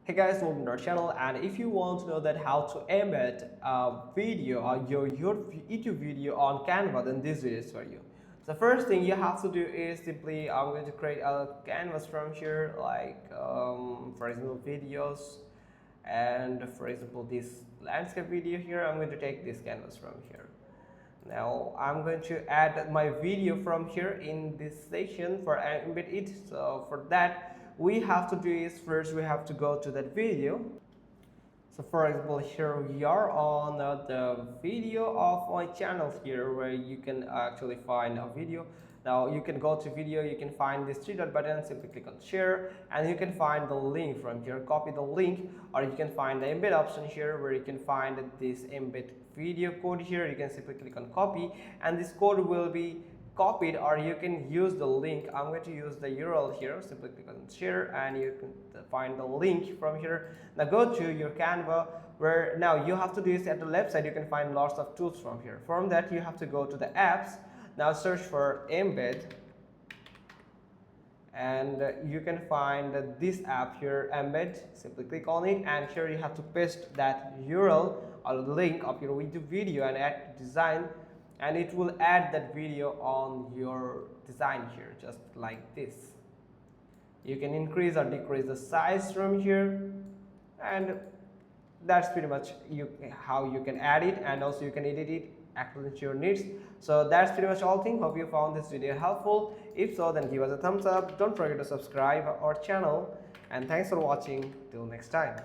Hey guys, welcome to our channel. And if you want to know that how to embed a video or your YouTube video on Canva, then this video is for you. So first thing you have to do is simply I'm going to create a canvas from here, like for example videos, and for example this landscape video here. I'm going to take this canvas from here. Now I'm going to add my video from here in this section for embed it. So for that we have to do is first we have to go to that video. So for example here we are on the video of my channel here, where you can actually find a video. Now you can go to video, you can find this three dot button, simply click on share, and you can find the link from here, copy the link, or you can find the embed option here, where you can find this embed video code here. You can simply click on copy, and this code will be copied, or you can use the link. I'm going to use the URL here, simply click on share, and you can find the link from here. Now go to your Canva, where now you have to do this at the left side. You can find lots of tools from here. From that you have to go to the apps. Now search for Embed, and you can find this app here, Embed. Simply click on it, and here you have to paste that URL or the link of your YouTube video and add design, and it will add that video on your design here, just like this. You can increase or decrease the size from here, and that's pretty much how you can add it, and also you can edit it according to your needs. So that's pretty much all thing. Hope you found this video helpful. If so, then give us a thumbs up. Don't forget to subscribe our channel, and thanks for watching. Till next time.